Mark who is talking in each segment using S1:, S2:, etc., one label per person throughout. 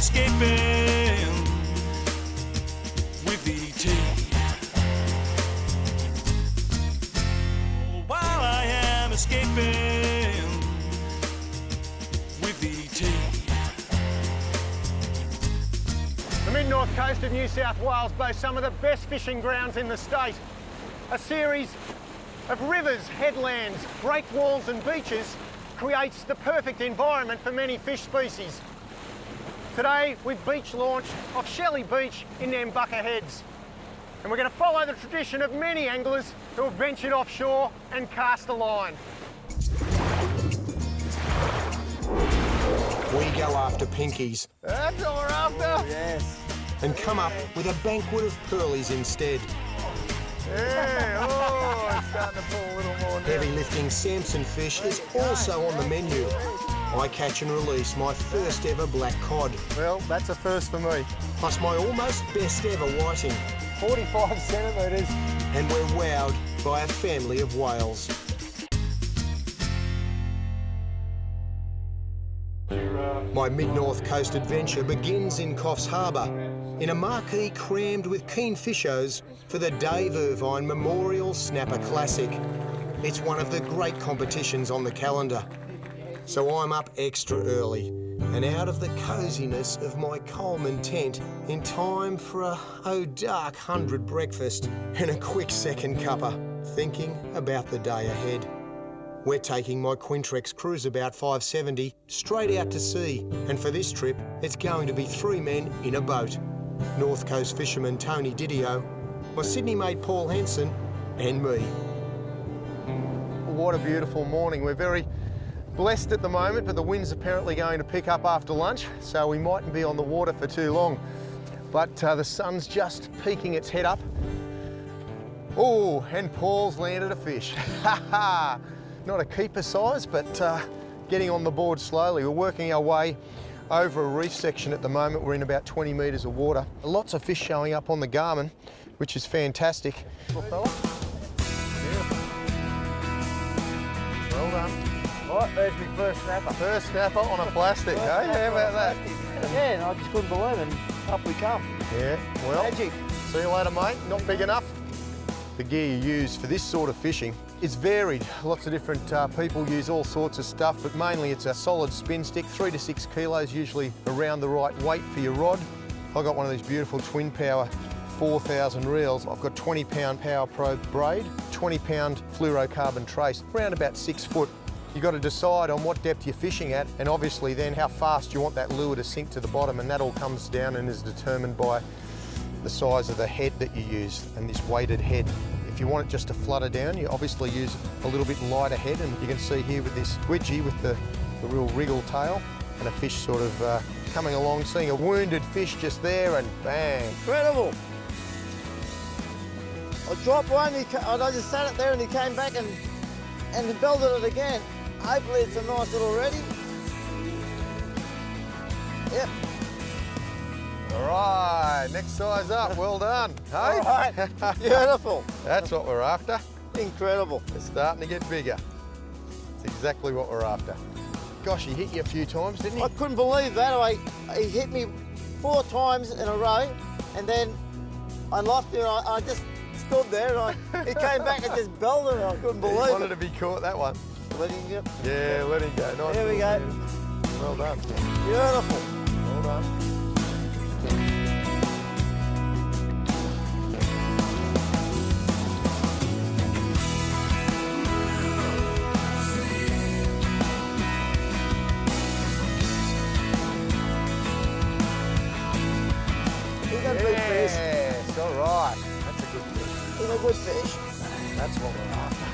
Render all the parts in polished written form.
S1: escaping with ET. While I am escaping with ET.
S2: The mid-north coast of New South Wales boasts some of the best fishing grounds in the state. A series of rivers, headlands, breakwalls and beaches creates the perfect environment for many fish species. Today we've beach launched off Shelley Beach in Nambucca Heads. And we're going to follow the tradition of many anglers who have ventured offshore and cast a line.
S3: We go after pinkies.
S2: That's what we're after.
S4: Yes.
S3: And come up with a banquet of pearlies instead.
S2: Yeah, oh, it's starting to pull a little more now.
S3: Heavy lifting Samson fish is also on the menu. I catch and release my first ever black cod.
S2: Well, that's a first for me.
S3: Plus my almost best ever whiting.
S2: 45 centimetres.
S3: And we're wowed by a family of whales. My mid-north coast adventure begins in Coffs Harbour, in a marquee crammed with keen fishos for the Dave Irvine Memorial Snapper Classic. It's one of the great competitions on the calendar. So I'm up extra early and out of the coziness of my Coleman tent in time for a dark 100 breakfast and a quick second cuppa, thinking about the day ahead. We're taking my Quintrex Cruiseabout 570 straight out to sea, and for this trip, it's going to be 3 men in a boat. North Coast fisherman Tony Didio, my Sydney mate Paul Henson, and me.
S2: What a beautiful morning. We're very blessed at the moment, but the wind's apparently going to pick up after lunch, so we mightn't be on the water for too long. But the sun's just peeking its head up. Oh, and Paul's landed a fish. Ha ha! Not a keeper size, but getting on the board slowly. We're working our way over a reef section at the moment. We're in about 20 metres of water. Lots of fish showing up on the Garmin, which is fantastic. Little fella. Beautiful. Well done.
S4: Right, there's my first snapper.
S2: First snapper on a plastic, hey? How about that?
S4: Yeah, and I just couldn't believe it, and up we come.
S2: Yeah, well,
S4: Magic.
S2: See you later, mate. Not big enough. The gear you use for this sort of fishing is varied. Lots of different people use all sorts of stuff, but mainly it's a solid spin stick, 3 to 6 kilos, usually around the right weight for your rod. I've got one of these beautiful twin power 4,000 reels. I've got 20-pound Power Pro braid, 20-pound fluorocarbon trace, around about 6 foot. You've got to decide on what depth you're fishing at, and obviously then how fast you want that lure to sink to the bottom, and that all comes down and is determined by the size of the head that you use and this weighted head. If you want it just to flutter down, you obviously use a little bit lighter head, and you can see here with this squidgy with the real wriggle tail and a fish sort of coming along, seeing a wounded fish just there, and bang.
S4: Incredible. I dropped one, I just sat it there and he came back and he belted it again. Hopefully it's a nice little ready. Yep.
S2: All right, next size up, well done. Hey?
S4: All right, beautiful.
S2: That's what we're after.
S4: Incredible.
S2: It's starting to get bigger. It's exactly what we're after. Gosh, he hit you a few times, didn't he?
S4: I couldn't believe that. He hit me 4 times in a row, and then I lost him. I just stood there, and he came back and just belted it. I couldn't believe it.
S2: He wanted to be caught, that one.
S4: Let him go.
S2: Yeah, let him go. Nice.
S4: Here we go.
S2: Well done.
S4: Beautiful.
S2: Well done.
S4: He's a good fish.
S2: Yes, all right. That's a good fish.
S4: He's a good fish.
S2: That's what we're after.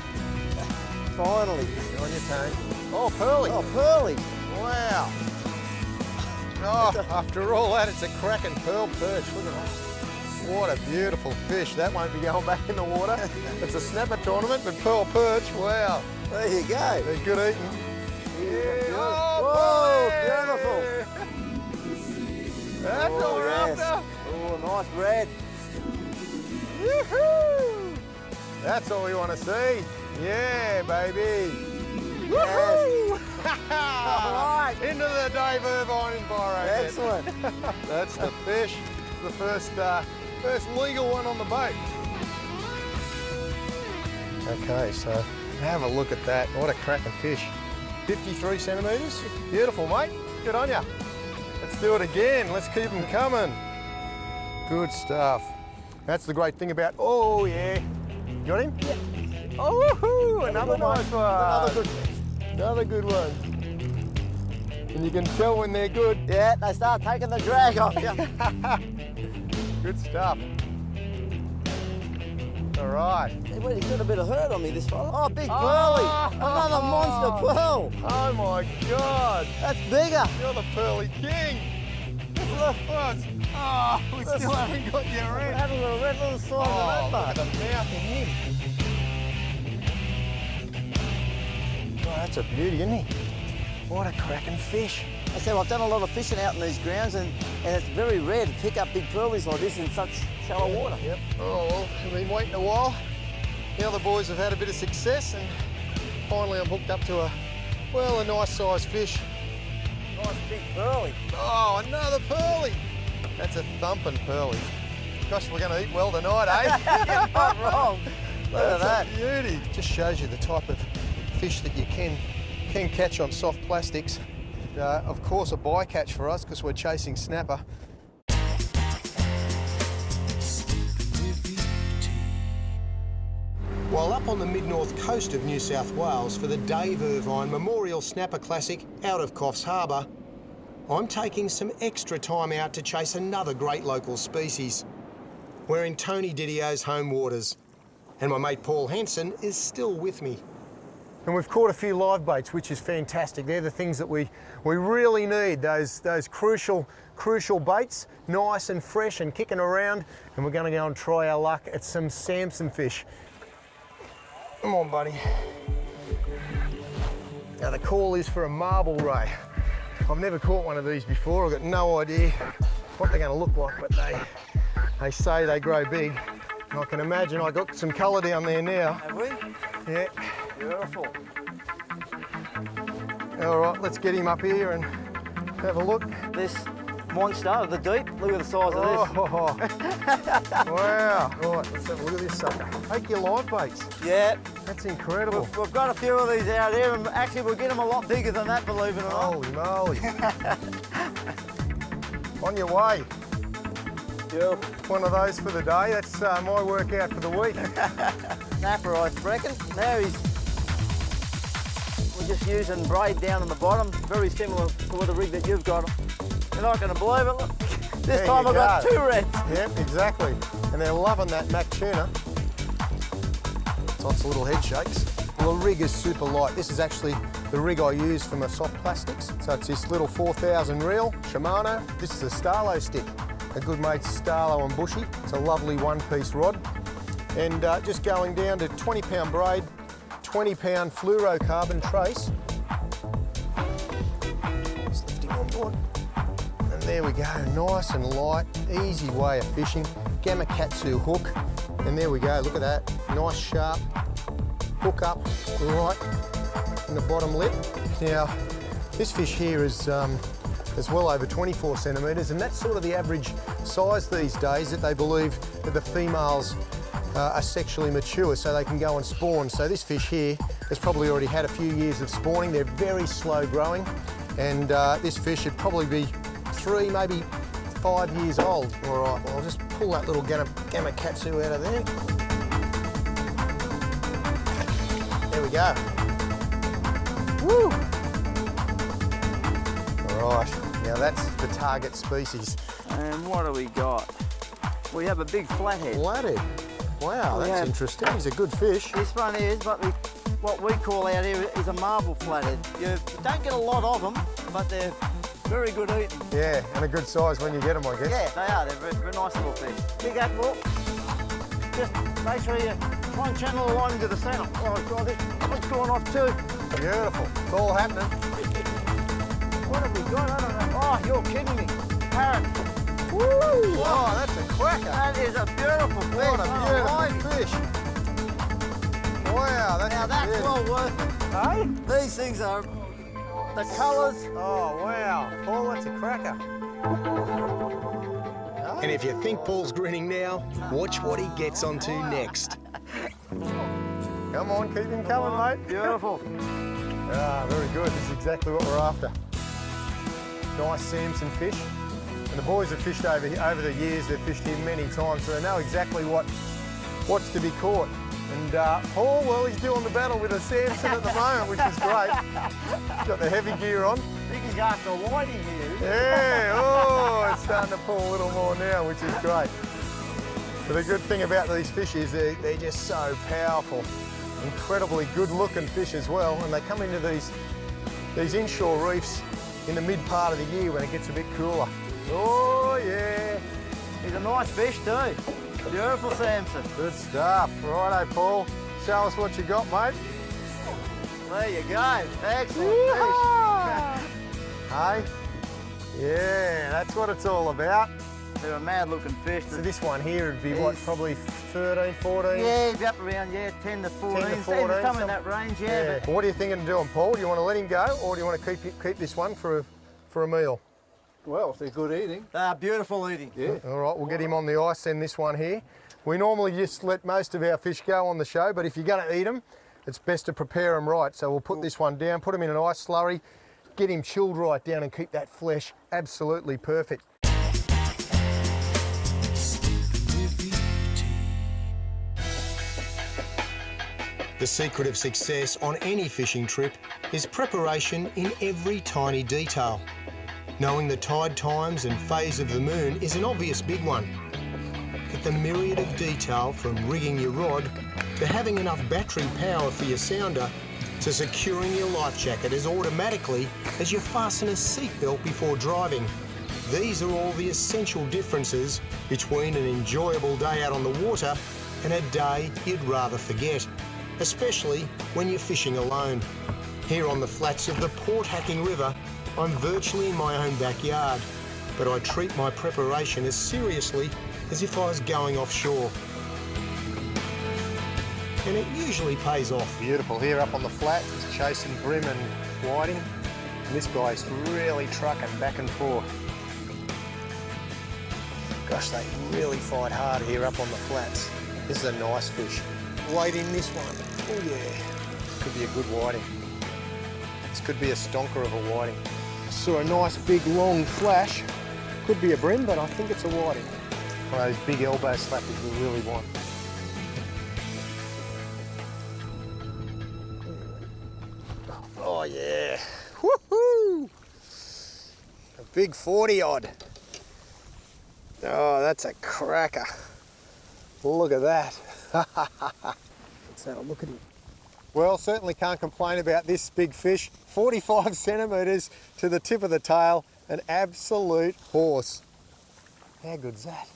S4: Finally.
S2: You're on your toe. Oh, pearly.
S4: Oh, pearly.
S2: Wow. Oh, after all that, it's a cracking pearl perch. Look at that. What a beautiful fish. That won't be going back in the water. It's a snapper tournament, but pearl perch, wow.
S4: There you go.
S2: They're good eating. Yeah.
S4: Oh,
S2: beautiful. That's what we're after.
S4: Oh, nice red.
S2: Woohoo! That's all we want to see. Yeah, baby.
S4: Yes.
S2: Woohoo!
S4: All right.
S2: Into the Dave Irvine enviro.
S4: Excellent.
S2: That's the fish. The first legal one on the boat. Okay, so have a look at that. What a cracking fish. 53 centimetres. Beautiful, mate. Good on ya. Let's do it again. Let's keep them coming. Good stuff. That's the great thing about, oh yeah. Got him?
S4: Yeah.
S2: Oh, woohoo, another nice one.
S4: Another good fish.
S2: Another good one. And you can tell when they're good.
S4: Yeah, they start taking the drag off you.
S2: Good stuff. All right.
S4: Hey, well, he's got a bit of hurt on me, this fella. Oh, big pearly. Another monster pearl.
S2: Oh my God.
S4: That's bigger.
S2: You're the pearly king.
S4: Look.
S2: Oh, we still haven't got your red.
S4: Having a red little size
S2: Oh,
S4: of
S2: look at
S4: that,
S2: the mouth in him. Oh, that's a beauty, isn't he? What a cracking fish.
S4: I said, well, I've done a lot of fishing out in these grounds, and it's very rare to pick up big pearlies like this in such shallow water.
S2: Yep. Oh, well, I've been waiting a while. The other boys have had a bit of success, and finally I'm hooked up to a nice sized fish.
S4: Nice big pearly.
S2: Oh, another pearly. That's a thumping pearly. Gosh, we're going to eat well tonight, eh?
S4: You're not wrong. Look at that.
S2: That's a beauty. Just shows you the type of fish that you can catch on soft plastics. Of course, a bycatch for us because we're chasing snapper.
S3: While up on the mid-north coast of New South Wales for the Dave Irvine Memorial Snapper Classic out of Coffs Harbour, I'm taking some extra time out to chase another great local species. We're in Tony Didio's home waters, and my mate Paul Hansen is still with me.
S2: And we've caught a few live baits, which is fantastic. They're the things that we really need, those crucial baits, nice and fresh and kicking around. And we're going to go and try our luck at some Samson fish. Come on, buddy. Now the call is for a marble ray. I've never caught one of these before. I've got no idea what they're going to look like, but they say they grow big. And I can imagine I got some colour down there now.
S4: Have we?
S2: Yeah.
S4: Beautiful.
S2: All right, let's get him up here and have a look.
S4: This monster of the deep, look at the size of this.
S2: Oh, wow. Right, let's have a look at this sucker. Take your live baits.
S4: Yeah.
S2: That's incredible.
S4: We've got a few of these out here, and actually we'll get them a lot bigger than that, believe it or not.
S2: Holy moly. On your way.
S4: Beautiful.
S2: One of those for the day. That's my workout for the week.
S4: Snapper, I reckon. Now we're just using braid down on the bottom, very similar to the rig that you've got. You're not going to believe it. Look. This time I've got 2 reds.
S2: Yep, exactly. And they're loving that Mac tuna. Lots of little head shakes. Well, the rig is super light. This is actually the rig I use for my soft plastics. So it's this little 4000 reel Shimano. This is a Starlo stick. A good mate Starlo and Bushy. It's a lovely one-piece rod. And just going down to 20-pound braid, 20-pound fluorocarbon trace. Just lift him on board. And there we go, nice and light, easy way of fishing. Gamakatsu hook. And there we go, look at that. Nice sharp hook up right in the bottom lip. Now, this fish here is well over 24 centimetres, and that's sort of the average size these days, that they believe that the females are sexually mature, so they can go and spawn. So this fish here has probably already had a few years of spawning. They're very slow growing, and this fish should probably be 3, maybe 5 years old. All right, well, I'll just pull that little gamakatsu out of there. There we go. Woo! All right, now that's the target species.
S4: And what do we got? We have a big flathead.
S2: Flathead. Wow, that's interesting. He's a good fish.
S4: This one is, but what we call out here is a marble flathead. You don't get a lot of them, but they're very good eating.
S2: Yeah, and a good size when you get them, I guess.
S4: Yeah, they are. They're very nice little fish. Big apple. Just make sure you try and channel the line into the centre. Oh, God, it's going off too.
S2: Beautiful. It's all happening.
S4: What have we got? I don't know. Oh, you're kidding me. Parrot.
S2: Woo! Oh, that's a cracker.
S4: That is a beautiful fish.
S2: What a beautiful fish. Wow, that's
S4: Now that's
S2: beautiful.
S4: well worth it.
S2: Hey?
S4: These things are the colours.
S2: Oh, wow. Paul, that's a cracker.
S3: And if you think Paul's grinning now, watch what he gets onto next.
S2: Come on, keep him coming, mate.
S4: Beautiful.
S2: Ah, very good. This is exactly what we're after. Nice Samson fish. And the boys have fished over the years. They've fished here many times, so they know exactly what's to be caught. And Paul, well, he's doing the battle with a Samson at the moment, which is great. He's got the heavy gear on.
S4: I think he's after a whitey here.
S2: Yeah, oh, it's starting to pull a little more now, which is great. But the good thing about these fish is they're just so powerful. Incredibly good looking fish as well, and they come into these inshore reefs in the mid part of the year when it gets a bit cooler. Oh yeah.
S4: He's a nice fish too. Beautiful Samson.
S2: Good stuff. Righto, Paul. Show us what you got, mate.
S4: There you go. Excellent fish.
S2: Hey? Yeah, that's what it's all about.
S4: They're a mad looking fish.
S2: So this one here would be what, probably 13, 14?
S4: Yeah, he's up around, 10 to 14.
S2: 10 to 14,
S4: Some in that range, yeah. But
S2: What are you thinking of doing, Paul? Do you want to let him go, or do you want to keep this one for a meal?
S5: Well, if they're good eating.
S4: Beautiful eating.
S5: Yeah.
S2: All right, we'll get him on the ice then, this one here. We normally just let most of our fish go on the show, but if you're going to eat them, it's best to prepare them right. So we'll put this one down, put him in an ice slurry, get him chilled right down and keep that flesh absolutely perfect.
S3: The secret of success on any fishing trip is preparation in every tiny detail. Knowing the tide times and phase of the moon is an obvious big one. But the myriad of detail, from rigging your rod to having enough battery power for your sounder to securing your life jacket as automatically as you fasten a seatbelt before driving. These are all the essential differences between an enjoyable day out on the water and a day you'd rather forget, especially when you're fishing alone. Here on the flats of the Port Hacking River, I'm virtually in my own backyard, but I treat my preparation as seriously as if I was going offshore. And it usually pays off.
S2: Beautiful. Here up on the flat, it's chasing brim and whiting. And this guy's really trucking back and forth. Gosh, they really fight hard here up on the flats. This is a nice fish. Wait in this one. Oh yeah. Could be a good whiting. This could be a stonker of a whiting. Saw a nice big long flash. Could be a brim, but I think it's a whiting. One of those big elbow slappers we really want. Oh yeah. Woohoo! A big 40 odd. Oh, that's a cracker. Look at that. Let's have a look at him. Well, certainly can't complain about this big fish. 45 centimetres to the tip of the tail, an absolute horse. How good's that?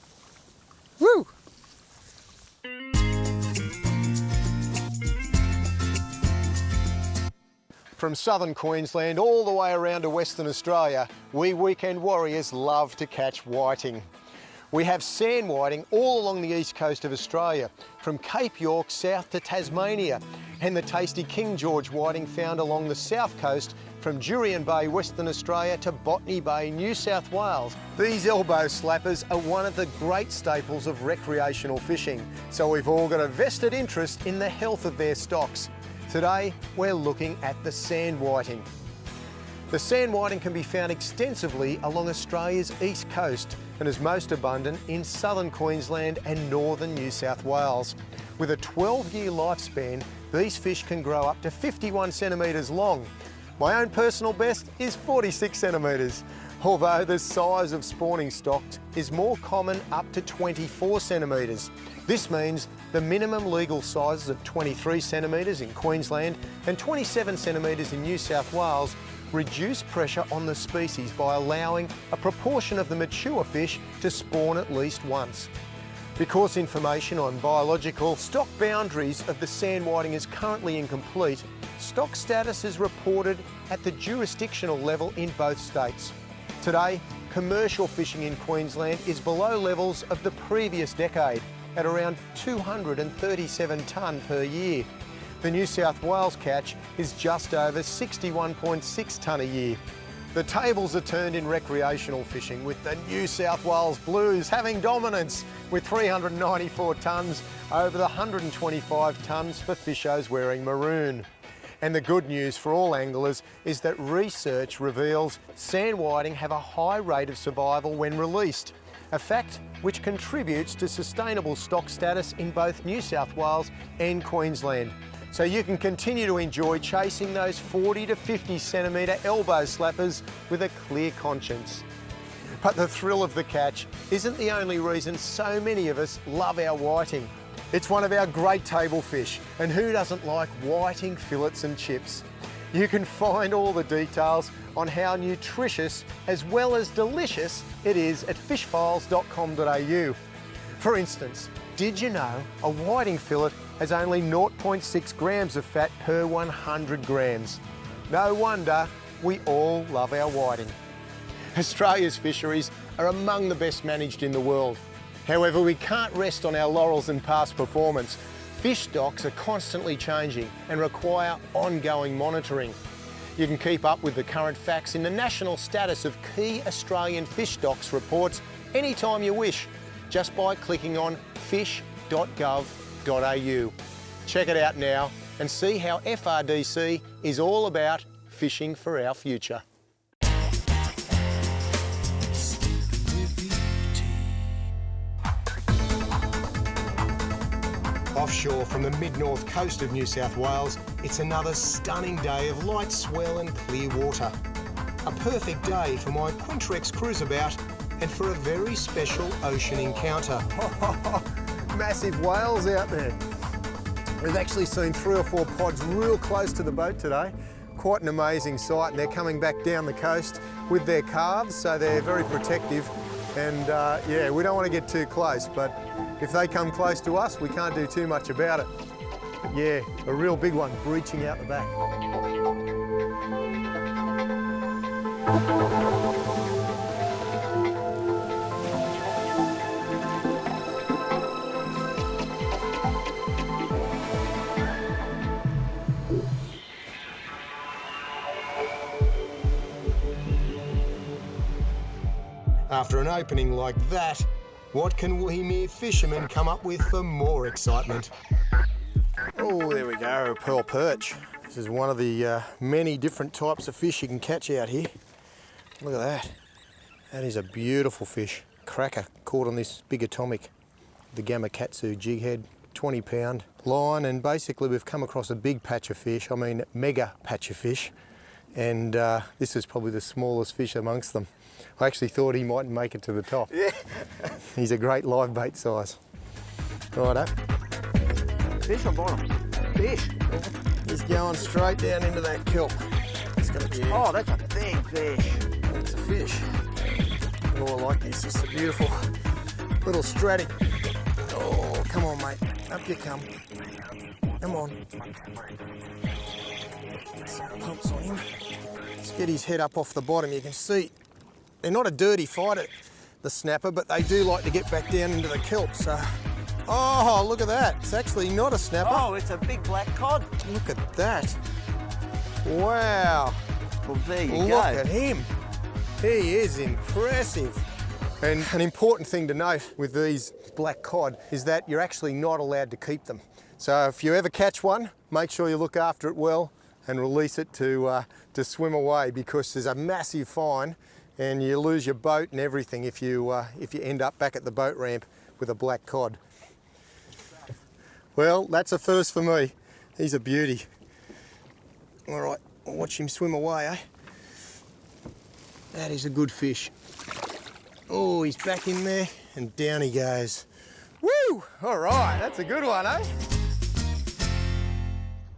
S2: Woo! From southern Queensland all the way around to Western Australia, we weekend warriors love to catch whiting. We have sand whiting all along the east coast of Australia, from Cape York south to Tasmania, and the tasty King George whiting found along the south coast from Jurien Bay, Western Australia to Botany Bay, New South Wales. These elbow slappers are one of the great staples of recreational fishing, so we've all got a vested interest in the health of their stocks. Today, we're looking at the sand whiting. The sand whiting can be found extensively along Australia's east coast and is most abundant in southern Queensland and northern New South Wales. With a 12-year lifespan, these fish can grow up to 51 centimetres long. My own personal best is 46 centimetres, although the size of spawning stocks is more common up to 24 centimetres. This means the minimum legal sizes of 23 centimetres in Queensland and 27 centimetres in New South Wales reduce pressure on the species by allowing a proportion of the mature fish to spawn at least once. Because information on biological stock boundaries of the sand whiting is currently incomplete, stock status is reported at the jurisdictional level in both states. Today, commercial fishing in Queensland is below levels of the previous decade, at around 237 tonne per year. The New South Wales catch is just over 61.6 tonne a year. The tables are turned in recreational fishing, with the New South Wales Blues having dominance with 394 tonnes over the 125 tonnes for fishos wearing maroon. And the good news for all anglers is that research reveals sand whiting have a high rate of survival when released, a fact which contributes to sustainable stock status in both New South Wales and Queensland. So you can continue to enjoy chasing those 40 to 50 centimetre elbow slappers with a clear conscience. But the thrill of the catch isn't the only reason so many of us love our whiting. It's one of our great table fish, and who doesn't like whiting fillets and chips? You can find all the details on how nutritious as well as delicious it is at fishfiles.com.au. For instance, did you know a whiting fillet has only 0.6 grams of fat per 100 grams? No wonder we all love our whiting. Australia's fisheries are among the best managed in the world. However, we can't rest on our laurels and past performance. Fish stocks are constantly changing and require ongoing monitoring. You can keep up with the current facts in the national status of key Australian fish stocks reports anytime you wish, just by clicking on fish.gov.au. Check it out now and see how FRDC is all about fishing for our future.
S3: Offshore from the mid-north coast of New South Wales, it's another stunning day of light swell and clear water. A perfect day for my Quintrex cruiseabout and for a very special ocean encounter.
S2: Massive whales out there. We've actually seen 3 or 4 pods real close to the boat today. Quite an amazing sight, and they're coming back down the coast with their calves, so they're very protective. And yeah, we don't want to get too close, but if they come close to us, we can't do too much about it. But yeah, a real big one breaching out the back.
S3: After an opening like that, what can we mere fishermen come up with for more excitement?
S2: Oh, there we go, Pearl Perch. This is one of the many different types of fish you can catch out here. Look at that. That is a beautiful fish. Cracker caught on this big atomic, the Gamakatsu jig head, 20 pound line, and basically we've come across a big patch of fish, I mean mega patch of fish, and this is probably the smallest fish amongst them. I actually thought he mightn't make it to the top. Yeah. He's a great live bait size. Righto.
S5: Fish or bottom? Fish.
S2: He's going straight down into that kelp. It's gonna be.
S5: Oh, that's a big fish.
S2: It's a fish. Oh, I like this. It's a beautiful little stratic. Oh, come on, mate. Up you come. Come on. Get some pumps on him. Let's get his head up off the bottom. You can see they're not a dirty fighter, the snapper, but they do like to get back down into the kelp. So, oh, look at that. It's actually not a snapper.
S5: Oh, it's a big black cod.
S2: Look at that. Wow.
S5: Well, there you go.
S2: Look at him. He is impressive. And an important thing to note with these black cod is that you're actually not allowed to keep them. So if you ever catch one, make sure you look after it well and release it to swim away, because there's a massive fine and you lose your boat and everything if you end up back at the boat ramp with a black cod. Well, that's a first for me. He's a beauty. All right, I'll watch him swim away, eh? That is a good fish. Oh, he's back in there and down he goes. Woo! All right, that's a good one, eh?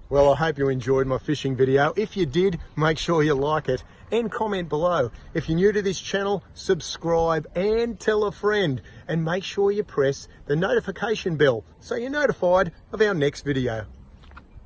S2: Well, I hope you enjoyed my fishing video. If you did, make sure you like it and comment below. If you're new to this channel, subscribe and tell a friend, and make sure you press the notification bell so you're notified of our next video.